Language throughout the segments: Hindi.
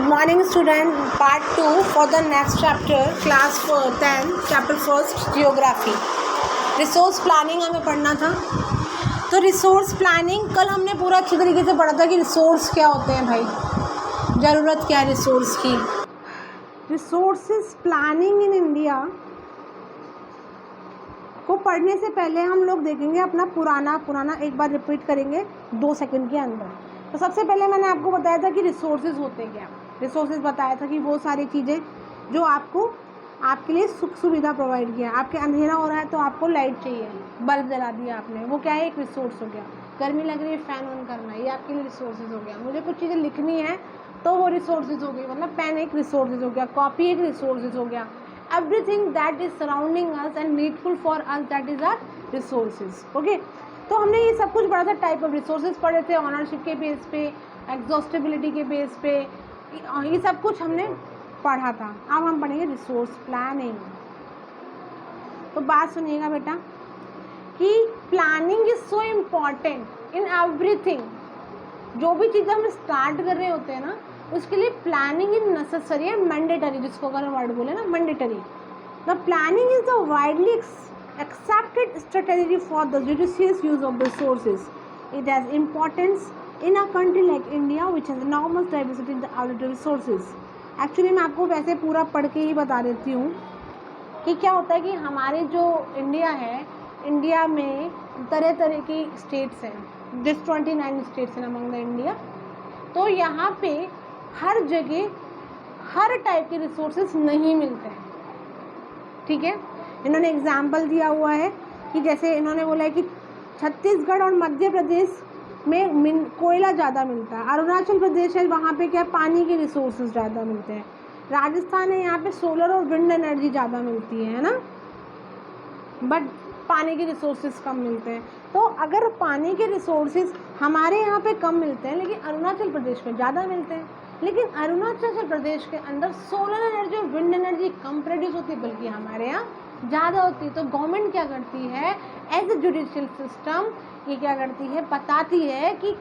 Good morning student, part 2 for the next chapter, class 10, chapter 1st, geography. Resource planning हमें पढ़ना था. तो रिसोर्स प्लानिंग कल हमने पूरा अच्छी तरीके से पढ़ा था कि रिसोर्स क्या होते हैं भाई, ज़रूरत क्या है रिसोर्स की. रिसोर्सेज प्लानिंग इन इंडिया को पढ़ने से पहले हम लोग देखेंगे अपना पुराना एक बार रिपीट करेंगे 2 सेकंड के अंदर. तो सबसे पहले मैंने आपको बताया था कि रिसोर्सेज होते क्या. रिसोर्सेज बताया था कि वो सारी चीज़ें जो आपको आपके लिए सुख सुविधा प्रोवाइड किया. आपके अंधेरा हो रहा है तो आपको लाइट चाहिए, बल्ब जला दिया आपने, वो क्या है, एक रिसोर्स हो गया. गर्मी लग रही है, फ़ैन ऑन करना, ये आपके लिए रिसोर्सेज हो गया. मुझे कुछ चीज़ें लिखनी है तो वो रिसोर्सेज हो गई, मतलब पेन एक रिसोर्सेज हो गया, कॉपी एक रिसोर्सेज हो गया. Everything that is surrounding us and needful for us, that is our resources. Okay, तो हमने ये सब कुछ पढ़ा था. टाइप ऑफ रिसोर्सेज पढ़े थे, ऑनरशिप के बेस पे, एग्जॉस्टिबिलिटी के बेस पे, ये सब कुछ हमने पढ़ा था. अब हम पढ़ेंगे रिसोर्स प्लानिंग. तो बात सुनिएगा बेटा कि planning is so important in everything. जो भी चीज़ें हम स्टार्ट कर रहे होते हैं ना, उसके लिए प्लानिंग इज नेसेसरी है, मैंडेटरी, जिसको अगर वर्ड बोले ना mandatory. The planning is the widely accepted strategy for the judicious use of resources. It has importance in a country like India which has enormous diversity in the available resources. Actually मैं आपको वैसे पूरा पढ़ के ही बता देती हूँ कि क्या होता है कि हमारे जो इंडिया है, इंडिया में तरह तरह की स्टेट्स हैं. जिस 29 स्टेट्स हैं अमंग द इंडिया. तो यहाँ पे हर जगह हर टाइप के रिसोर्सेज नहीं मिलते हैं. ठीक है, इन्होंने एग्जाम्पल दिया हुआ है कि जैसे इन्होंने बोला है कि छत्तीसगढ़ और मध्य प्रदेश में कोयला ज़्यादा मिलता है. अरुणाचल प्रदेश है, वहाँ पे क्या पानी के रिसोर्सेज ज़्यादा मिलते हैं. राजस्थान है, यहाँ पे सोलर और विंड एनर्जी ज़्यादा मिलती है ना, बट पानी के रिसोर्सेज कम मिलते हैं. तो अगर पानी के रिसोर्सेज हमारे यहाँ पे कम मिलते हैं लेकिन अरुणाचल प्रदेश में ज़्यादा मिलते हैं, लेकिन अरुणाचल प्रदेश के अंदर सोलर एनर्जी और विंड एनर्जी कम प्रोड्यूस होती है, बल्कि हमारे यहाँ ज़्यादा होती है. तो गवर्नमेंट क्या करती है, एज ए जुडिशियल सिस्टम, ये क्या करती है, बताती है कि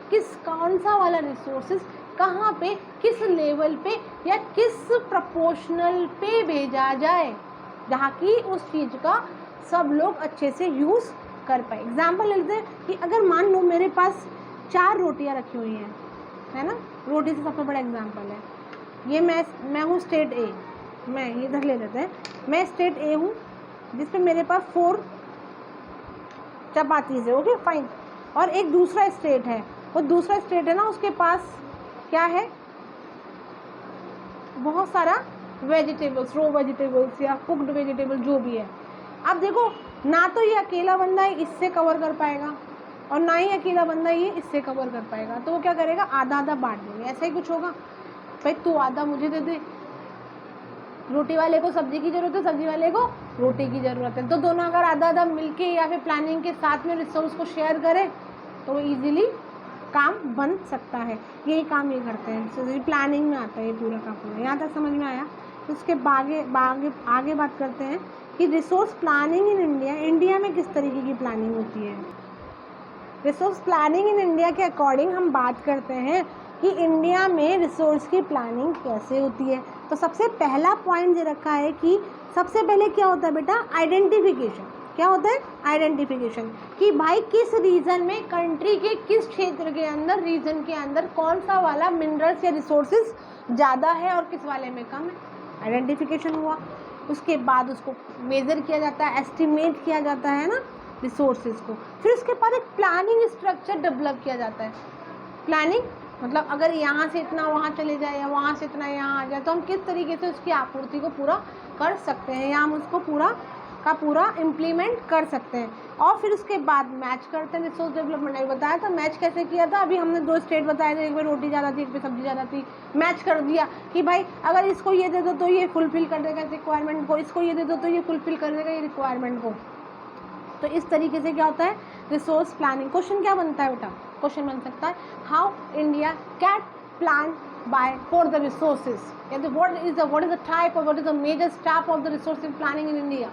कौन सा वाला रिसोर्सेज कहाँ पे, किस लेवल पे या किस प्रपोर्शनल पे भेजा जाए, जहाँ की उस चीज़ का सब लोग अच्छे से यूज़ कर पाए. एग्जाम्पल ले लेते हैं कि अगर मान लो मेरे पास 4 रोटियाँ रखी हुई हैं, है ना. रोटी से सबसे बड़ा एग्जाम्पल है ये. मैं हूँ स्टेट ए, मैं इधर ले लेते हैं, मैं स्टेट ए हूँ जिसमें मेरे पास 4 चपातीज़ है. Okay fine. और एक दूसरा स्टेट है, वो दूसरा स्टेट है ना, उसके पास क्या है, बहुत सारा वेजिटेबल्स, रो वेजिटेबल्स या कुक्ड वेजिटेबल जो भी है. अब देखो, ना तो ये अकेला बंदा इससे कवर कर पाएगा और ना ही अकेला बंदा ये इससे कवर कर पाएगा. तो वो क्या करेगा, आधा आधा बांट देंगे. ऐसा ही कुछ होगा, भाई तू आधा मुझे दे दे, रोटी वाले को सब्जी की ज़रूरत है, सब्जी वाले को रोटी की ज़रूरत है. तो दोनों अगर आधा आधा मिलके या फिर प्लानिंग के साथ में रिसोर्स को शेयर करें तो वो ईजिली काम बन सकता है. यही काम ये करते हैं, प्लानिंग में आता है ये पूरा का पूरा. यहाँ तक समझ में आया. तो उसके आगे बात करते हैं कि रिसोर्स प्लानिंग इन इंडिया में किस तरीके की प्लानिंग होती है. रिसोर्स प्लानिंग इन इंडिया के अकॉर्डिंग हम बात करते हैं कि इंडिया में रिसोर्स की प्लानिंग कैसे होती है. तो सबसे पहला पॉइंट ये रखा है कि सबसे पहले क्या होता है बेटा, आइडेंटिफिकेशन. क्या होता है, आइडेंटिफिकेशन, कि भाई किस रीजन में, कंट्री के किस क्षेत्र के अंदर, रीजन के अंदर कौन सा वाला मिनरल्स या रिसोर्सेज ज़्यादा है और किस वाले में कम है. आइडेंटिफिकेशन हुआ. उसके बाद उसको मेज़र किया जाता है, एस्टिमेट किया जाता है ना रिसोर्सेज को. फिर उसके बाद एक प्लानिंग स्ट्रक्चर डेवलप किया जाता है. प्लानिंग मतलब अगर यहाँ से इतना वहाँ चले जाए या वहाँ से इतना यहाँ आ जाए तो हम किस तरीके से उसकी आपूर्ति को पूरा कर सकते हैं या हम उसको पूरा का पूरा इम्प्लीमेंट कर सकते हैं. और फिर उसके बाद मैच करते हैं. रिसोर्स डेवलपमेंट ने बताया था मैच कैसे किया था. अभी हमने 2 स्टेट बताए थे, एक में रोटी ज़्यादा थी, एक में सब्जी ज़्यादा थी. मैच कर दिया कि भाई अगर इसको ये दे दो तो ये फुलफिल कर देगा इस रिक्वायरमेंट को, इसको ये दे दो तो ये फुलफिल कर देगा ये रिक्वायरमेंट को. तो इस तरीके से क्या होता है रिसोर्स प्लानिंग. क्वेश्चन क्या बनता है बेटा, क्वेश्चन बन सकता है how India can plan by for the resources. What is the type और what is the major step of the resource planning in India.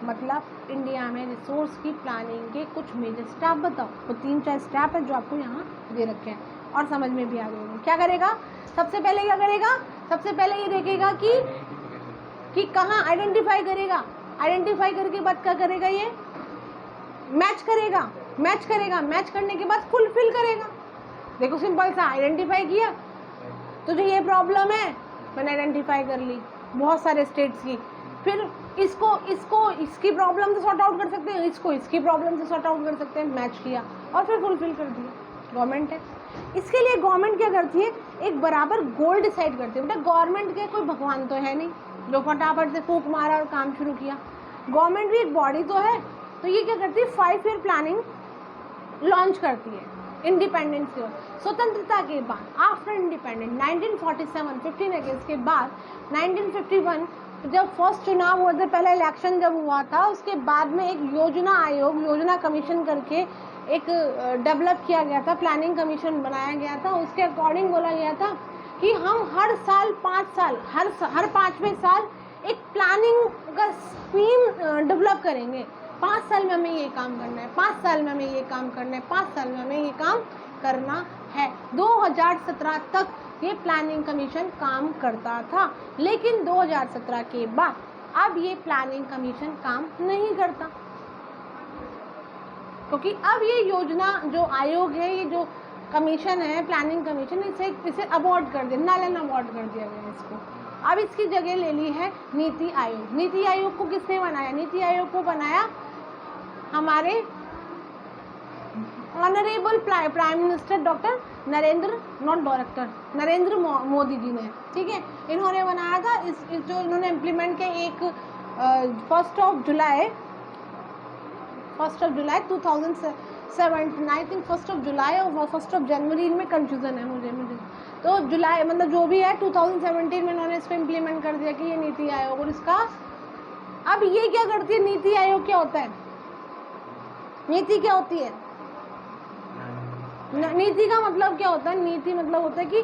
मतलब इंडिया में रिसोर्स की प्लानिंग के कुछ मेजर स्टेप बताओ. तो 3-4 स्टेप है जो आपको यहाँ दे रखे हैं. और समझ में भी आ जाएगी। क्या करेगा, सबसे पहले क्या करेगा, सबसे पहले ये देखेगा कि कहाँ आइडेंटिफाई करेगा, आइडेंटिफाई करके बाद क्या करेगा, ये मैच करेगा, मैच करेगा, मैच करने के बाद फुलफिल करेगा। देखो सिंपल सा, आइडेंटिफाई किया, तुझे ये प्रॉब्लम है, मैंने आइडेंटिफाई कर ली बहुत सारे स्टेट्स की, फिर इसकी प्रॉब्लम से सॉर्ट आउट कर सकते हैं, इसको इसकी प्रॉब्लम से सॉर्ट आउट कर सकते हैं, मैच किया और फिर फुलफिल कर दिया। गवर्नमेंट है, इसके लिए गवर्नमेंट क्या करती है, एक बराबर गोल डिसाइड करती है। बेटा गवर्नमेंट के कोई भगवान तो है नहीं जो फटाफट से फूंक मारा और काम शुरू किया, गवर्नमेंट भी एक बॉडी तो है। तो ये क्या करती है, 5 ईयर प्लानिंग लॉन्च करती है इंडिपेंडेंस के बाद, स्वतंत्रता के बाद, आफ्टर इंडिपेंडेंस 1947 15 अगस्त के बाद 1951 जब फर्स्ट चुनाव हुआ था, पहला इलेक्शन जब हुआ था, उसके बाद में एक योजना आयोग, योजना कमीशन करके एक डेवलप किया गया था, प्लानिंग कमीशन बनाया गया था। उसके अकॉर्डिंग बोला गया था कि हम हर साल 5 साल, हर 5वें साल एक प्लानिंग का स्कीम डेवलप करेंगे। 5 साल में हमें ये काम करना है, 5 साल में हमें ये काम करना है, 5 साल में हमें ये काम करना है। 2017 तक ये प्लानिंग कमीशन काम करता था, लेकिन 2017 के बाद अब ये प्लानिंग कमीशन काम नहीं करता, क्योंकि अब ये योजना जो आयोग है, ये जो कमीशन है प्लानिंग कमीशन, इसे अबॉर्ड कर दिया, नल एंड अबॉर्ड कर दिया गया इसको। अब इसकी जगह ले ली है नीति आयोग। नीति आयोग को किसने बनाया, नीति आयोग को बनाया हमारे honourable prime minister doctor Narendra, not director, Narendra Modi ji ने, ठीक है, इन्होंने बनाया था। इस जो इन्होंने इम्प्लीमेंट किया, एक 1 जुलाई 2007, आई थिंक 1 जुलाई और 1 जनवरी, इनमें कंफ्यूजन है मुझे तो जुलाई मतलब जो भी है 2017 में इन्होंने इसको इम्प्लीमेंट कर दिया कि ये नीति आयोग। और इसका अब ये क्या करती है, नीति आयोग क्या होता है, नीति क्या होती है, नीति का मतलब क्या होता है, नीति मतलब होता है कि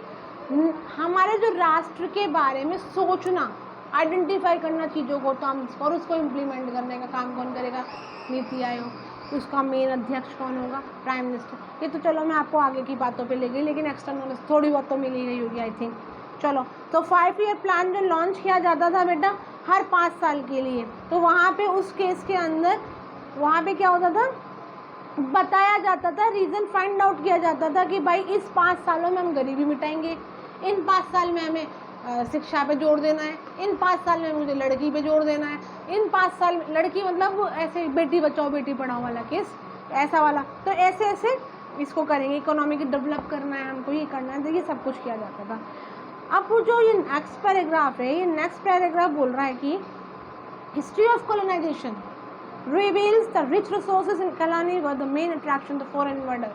हमारे जो राष्ट्र के बारे में सोचना, आइडेंटिफाई करना चीज़ों को, तो हम और उसको इम्प्लीमेंट करने का काम कौन करेगा, नीति आयोग। उसका मेन अध्यक्ष कौन होगा, प्राइम मिनिस्टर। ये तो चलो मैं आपको आगे की बातों पे ले गई, लेकिन एक्स्ट्रा नॉलेज थोड़ी बहुत तो मिली गई होगी आई थिंक। चलो, तो 5 ईयर प्लान जो लॉन्च किया जाता था बेटा हर 5 साल के लिए, तो वहाँ पे उस केस के अंदर वहाँ पे क्या होता था, बताया जाता था, रीज़न फाइंड आउट किया जाता था कि भाई इस 5 सालों में हम गरीबी मिटाएंगे, इन 5 साल में हमें शिक्षा पे जोर देना है, इन 5 साल में मुझे लड़की पे जोर देना है, इन 5 साल में लड़की मतलब ऐसे बेटी बचाओ बेटी पढ़ाओ वाला केस, ऐसा वाला, तो ऐसे ऐसे इसको करेंगे, इकोनॉमी को डेवलप करना है, हमको ये करना है, तो ये सब कुछ किया जाता था। अब जो ये नेक्स्ट पैराग्राफ है, ये नेक्स्ट पैराग्राफ बोल रहा है कि history of colonization reveals the rich resources in Kalani were the main attraction to foreign invader।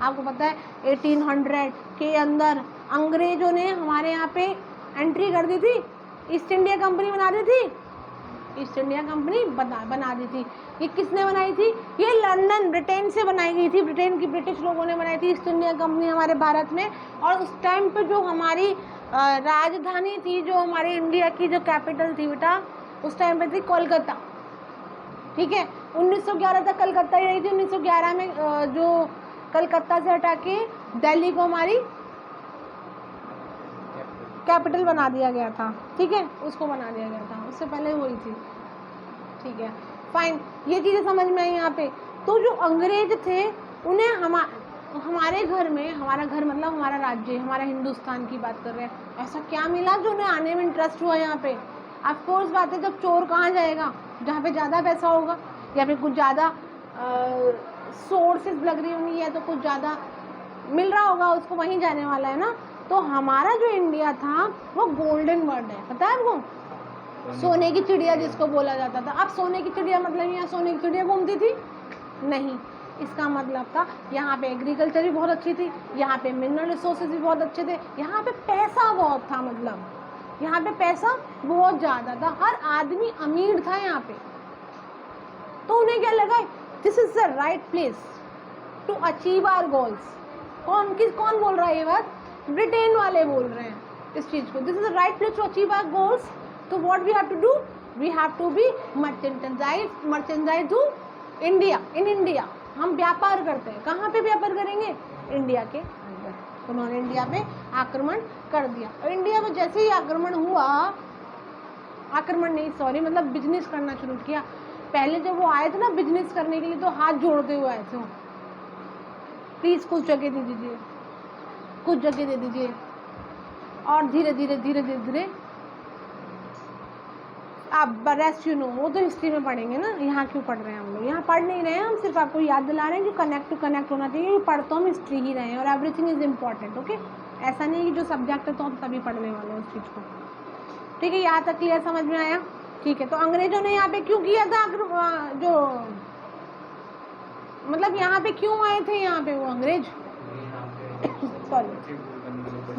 आपको पता है 1800 के अंदर अंग्रेजों ने हमारे यहाँ पे एंट्री कर दी थी, ईस्ट इंडिया कंपनी बना दी थी, ईस्ट इंडिया कंपनी बना दी थी। ये किसने बनाई थी, ये लंदन ब्रिटेन से बनाई गई थी, ब्रिटेन की ब्रिटिश लोगों ने बनाई थी ईस्ट इंडिया कंपनी हमारे भारत में। और उस टाइम पे जो हमारी राजधानी थी, जो हमारे इंडिया की जो कैपिटल थी बेटा, उस टाइम पे थी कोलकाता, ठीक है। 1911 तक कलकत्ता ही रही थी। 1911 में जो कलकत्ता से हटा के दिल्ली को हमारी कैपिटल बना दिया गया था, ठीक है, उसको बना दिया गया था, उससे पहले हुई थी, ठीक है, फाइन। ये चीज़ें समझ में आई यहाँ पे। तो जो अंग्रेज थे उन्हें हमारे घर में, हमारा घर मतलब हमारा राज्य, हमारा हिंदुस्तान की बात कर रहे हैं, ऐसा क्या मिला जो उन्हें आने में इंटरेस्ट हुआ यहाँ पे। ऑफकोर्स बात है, जब चोर कहाँ जाएगा, जहाँ पे ज़्यादा पैसा होगा या फिर कुछ ज़्यादा सोर्सेज लग रही होंगी या तो कुछ ज़्यादा मिल रहा होगा, उसको वहीं जाने वाला है ना। तो हमारा जो इंडिया था वो गोल्डन वर्ड है, पता है आपको, सोने की चिड़िया जिसको बोला जाता था। अब सोने की चिड़िया मतलब यहाँ सोने की चिड़िया घूमती थी नहीं, इसका मतलब था यहाँ पे एग्रीकल्चर भी बहुत अच्छी थी, यहाँ पे मिनरल रिसोर्सेज भी बहुत अच्छे थे, यहाँ पे पैसा बहुत था, मतलब यहाँ पे पैसा बहुत ज़्यादा था, हर आदमी अमीर था यहाँ पे। तो उन्हें क्या लगा, this is the right place to achieve our goals. कौन बोल रहा है ये बात, ब्रिटेन वाले बोल रहे हैं इस चीज़ को, this is the right place to achieve our goals. तो what we have to do, we have to be merchandise to India, in India. हम व्यापार करते हैं, कहाँ पे व्यापार करेंगे, इंडिया के अंदर। उन्होंने इंडिया पे आक्रमण कर दिया। और इंडिया में जैसे ही आक्रमण हुआ, आक्रमण नहीं सॉरी मतलब बिजनेस करना शुरू किया। पहले जब वो आए थे ना बिजनेस करने के लिए तो हाथ जोड़ते हुए आए थे, प्लीज कुछ जगह दे दीजिए, कुछ जगह दे दीजिए। और धीरे धीरे धीरे धीरे धीरे आप रेस्ट यू नो, वो तो हिस्ट्री में पढ़ेंगे ना, यहाँ क्यों पढ़ रहे हैं हम लोग, यहाँ पढ़ नहीं रहे हैं, हम सिर्फ आपको याद दिला रहे हैं कि कनेक्ट टू कनेक्ट होना चाहिए। पढ़ तो हम हिस्ट्री ही रहे हैं और एवरीथिंग इज इम्पॉर्टेंट। ओके, ऐसा नहीं कि जो सब्जेक्ट है तो हम तभी पढ़ने वाले हैं उस चीज़ को। ठीक है, यहाँ तक क्लियर समझ में आया? ठीक है, तो अंग्रेजों ने यहाँ पे क्यों किया था जो मतलब यहाँ पे क्यों आए थे यहाँ पे वो अंग्रेज? सॉरी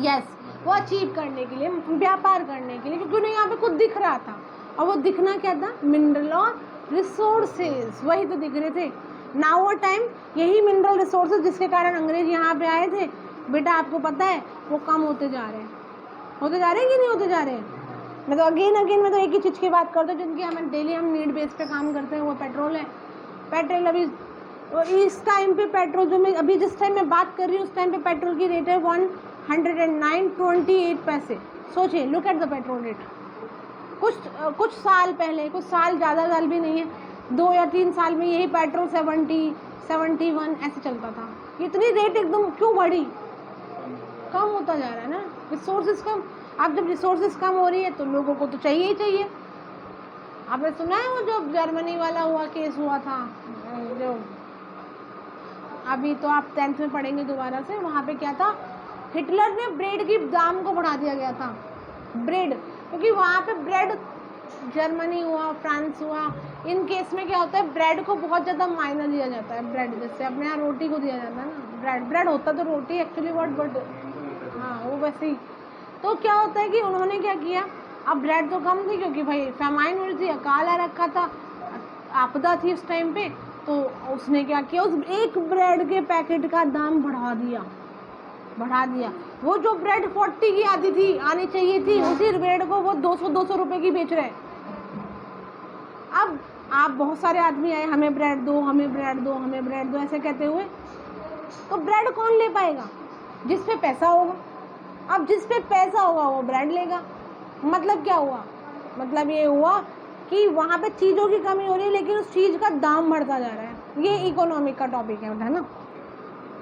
यस, वो अचीव करने के लिए, व्यापार करने के लिए, क्योंकि उन्हें यहाँ पे कुछ दिख रहा था। और वो दिखना क्या था? मिनरल और रिसोर्सेज, वही तो दिख रहे थे। नाउ वो टाइम यही मिनरल रिसोर्सेज जिसके कारण अंग्रेज यहाँ पे आए थे, बेटा आपको पता है वो कम होते जा रहे हैं, होते जा रहे हैं कि नहीं होते जा रहे हैं? मैं तो अगेन मैं तो एक ही चीज़ की बात करता हूँ जिनकी हमें डेली हम नीड बेस पे काम करते हैं, वो पेट्रोल है। पेट्रोल अभी इस टाइम पे पेट्रोल जो मैं अभी जिस टाइम मैं बात कर रही हूँ उस टाइम पे पेट्रोल की रेट है 109.28 पैसे। सोचिए, look at the petrol rate. कुछ साल पहले, कुछ साल ज़्यादा साल भी नहीं है, 2 या 3 साल में यही पेट्रोल 70, 71 ऐसे चलता था। इतनी रेट एकदम क्यों बढ़ी? कम होता जा रहा है ना, रिसोर्सेज कम। अब जब रिसोर्सेज कम हो रही है तो लोगों को तो चाहिए ही चाहिए। आपने सुना है वो जो जर्मनी वाला केस हुआ था, जो अभी तो आप 10th में पढ़ेंगे दोबारा से, वहाँ पे क्या था, हिटलर ने ब्रेड की दाम को बढ़ा दिया गया था, ब्रेड, क्योंकि वहाँ पे ब्रेड, जर्मनी हुआ, फ्रांस हुआ, इन केस में क्या होता है, ब्रेड को बहुत ज़्यादा मायना दिया जाता है। ब्रेड जैसे अपने यहाँ रोटी को दिया जाता है ना, ब्रेड होता तो रोटी एक्चुअली वर्ड, बट हाँ वो वैसे ही। तो क्या होता है कि उन्होंने क्या किया, अब ब्रेड तो कम थी क्योंकि भाई फेमाइन हो रही थी, अकाल आ रखा था, आपदा थी उस टाइम पे, तो उसने क्या किया, उस एक ब्रेड के पैकेट का दाम बढ़ा दिया। वो जो ब्रेड 40 की आनी चाहिए थी, उसी ब्रेड को वो 200 रुपए की बेच रहे हैं। अब आप बहुत सारे आदमी आए, हमें ब्रेड दो, हमें ब्रेड दो, हमें ब्रेड दो, ऐसे कहते हुए, तो ब्रेड कौन ले पाएगा? जिस पे पैसा होगा। अब जिस पे पैसा होगा वो ब्रेड लेगा। मतलब क्या हुआ? मतलब ये हुआ कि वहाँ पे चीज़ों की कमी हो रही है लेकिन उस चीज़ का दाम बढ़ता जा रहा है। ये इकोनॉमिक का टॉपिक है ना।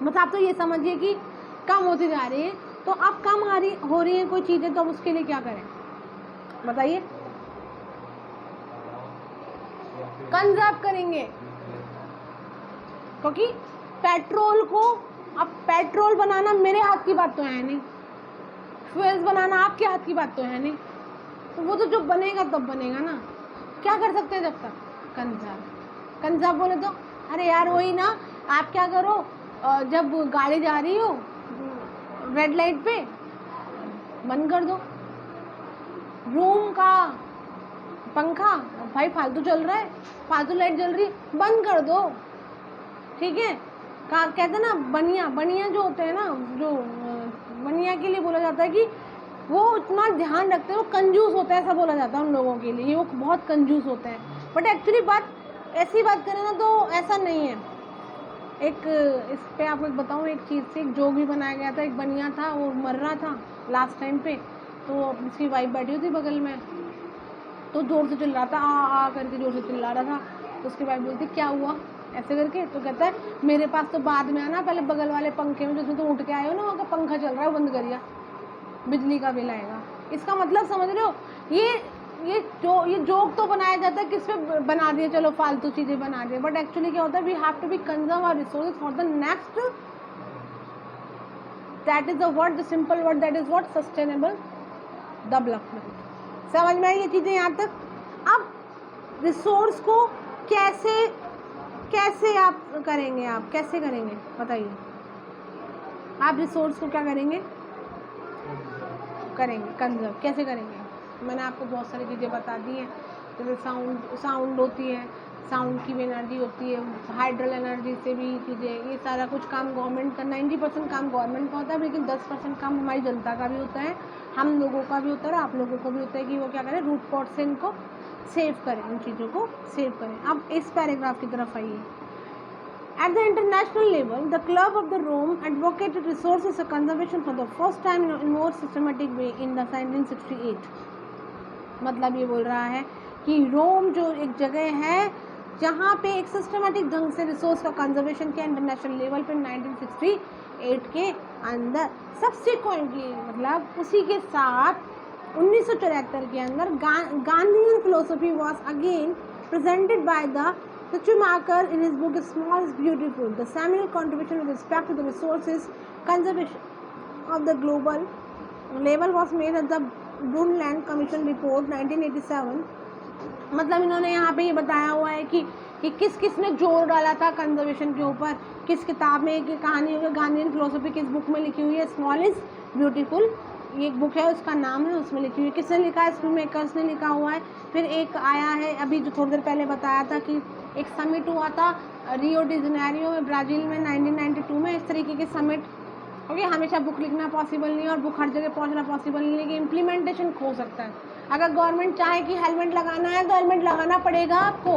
मतलब आप तो ये समझिए कि कम होती जा रही है, तो अब कम हो रही है कोई चीज़ें, तो अब उसके लिए क्या करें बताइए? कंजर्व करेंगे, क्योंकि पेट्रोल को, अब पेट्रोल बनाना मेरे हाथ की बात तो है नहीं, फ्यूल्स बनाना आपके हाथ की बात तो है नहीं, तो वो तो जब बनेगा तब बनेगा ना। क्या कर सकते हैं जब तक? कंजर्व बोले तो अरे यार वही ना, आप क्या करो, जब गाड़ी जा रही हो रेड लाइट पे बंद कर दो, रूम का पंखा भाई फालतू चल रहा है, फालतू लाइट जल रही है, बंद कर दो, ठीक है। कहते ना बनिया जो होते हैं ना, जो बनिया के लिए बोला जाता है कि वो इतना ध्यान रखते हैं, वो कंजूस होता है, ऐसा बोला जाता है उन लोगों के लिए, वो बहुत कंजूस होते हैं। बट एक्चुअली ऐसी बात करें ना तो ऐसा नहीं है। एक इस पे आपको बताऊँ एक चीज़ से, एक जोक भी बनाया गया था। एक बनिया था, वो मर रहा था लास्ट टाइम पे, तो उसकी वाइफ बैठी हुई थी बगल में, तो ज़ोर से चिल्ला रहा था, आ करके ज़ोर से चिल्ला रहा था। तो उसकी वाइफ बोलती क्या हुआ ऐसे करके, तो कहता है मेरे पास तो बाद में आना, पहले बगल वाले पंखे में जिसमें तो उठ के आए हो ना, वहाँ का पंखा चल रहा है बंद करिए, बिजली का बिल आएगा। इसका मतलब समझ रहे हो? ये जोक तो बनाया जाता है, किस पे बना दिए, चलो फालतू चीज़ें बना दिए, बट एक्चुअली क्या होता है, we have to be conserve our resources for the next, that is the word, the simple word, that is what, sustainable development. समझ में आई ये चीज़ें यहाँ तक? अब रिसोर्स को कैसे आप करेंगे, आप कैसे करेंगे बताइए? आप रिसोर्स को क्या करेंगे कंजर्व कैसे करेंगे? मैंने आपको बहुत सारी चीज़ें बता दी हैं, जैसे साउंड होती है, साउंड की भी एनर्जी होती है, हाइड्रल एनर्जी से भी चीज़ें, ये सारा कुछ काम गवर्नमेंट का, 90% काम गवर्नमेंट का होता है, लेकिन 10% काम हमारी जनता का भी होता है, हम लोगों का भी होता है, आप लोगों को भी होता है कि वो क्या करें, रूट कॉज से इनको सेव करें, उन चीज़ों को सेव करें। अब इस पैराग्राफ की तरफ आइए, At the international level, the Club of the Rome advocated resources conservation for the first time in more systematic way in the 1968. मतलब ये बोल रहा है कि रोम जो एक जगह है जहाँ पे एक सिस्टमेटिक ढंग से रिसोर्स का कंजर्वेशन किया इंटरनेशनल लेवल पे 1968 के अंदर। सब्सिक्वेंटली मतलब उसी के साथ 1974 के अंदर Gandhian philosophy was again presented by the Schumacher in his book Small is Beautiful, the seminal contribution with respect to the resources conservation of the global level was made at the Brundtland Commission report 1987। मतलब इन्होंने यहाँ पे ये बताया हुआ है कि किस किस ने जोर डाला था कंजर्वेशन के ऊपर, किस किताब में, एक कहानी होगी गांधीयन फिलोसफी किस बुक में लिखी हुई है, स्मॉल इज़ ब्यूटीफुल ये एक बुक है, उसका नाम है, उसमें लिखी हुई है। किसने लिखा है? स्कूमेकर्स ने लिखा हुआ है। फिर एक आया है अभी जो थोड़ी देर पहले बताया था कि एक समिट हुआ था रियो डी जेनेरियो में ब्राज़ील में 1992 में। इस तरीके के समिट ओके हमेशा बुक लिखना पॉसिबल नहीं है और बुक हर जगह पहुंचना पॉसिबल नहीं है, लेकिन इम्प्लीमेंटेशन हो सकता है। अगर गवर्नमेंट चाहे कि हेलमेट लगाना है तो हेलमेट लगाना पड़ेगा आपको,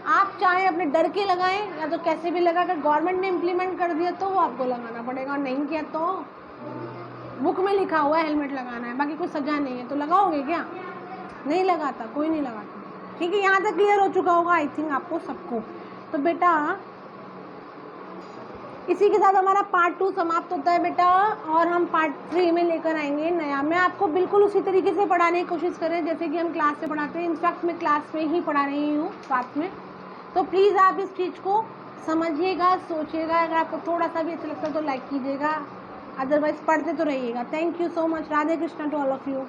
आप चाहे अपने डर के लगाएं या तो कैसे भी लगा, अगर गवर्नमेंट ने इम्प्लीमेंट कर दिया तो वो आपको लगाना पड़ेगा और नहीं किया तो बुक में लिखा हुआ है हेलमेट लगाना है, बाकी कोई सजा नहीं है तो लगाओगे क्या? नहीं लगाता, कोई नहीं लगाता। ठीक है, यहाँ तक क्लियर हो चुका होगा आई थिंक आपको सबको। तो बेटा इसी के साथ हमारा पार्ट 2 समाप्त होता है बेटा, और हम पार्ट 3 में लेकर आएंगे नया। मैं आपको बिल्कुल उसी तरीके से पढ़ाने की कोशिश करें जैसे कि हम क्लास में पढ़ाते हैं। इनफैक्ट मैं क्लास में ही पढ़ा रही हूँ साथ में, तो प्लीज़ आप इस चीज़ को समझिएगा, सोचिएगा। अगर आपको थोड़ा सा भी अच्छा लगता है तो लाइक कीजिएगा, अदरवाइज पढ़ते तो रहिएगा। Thank you so much. Radhe Krishna to all of you.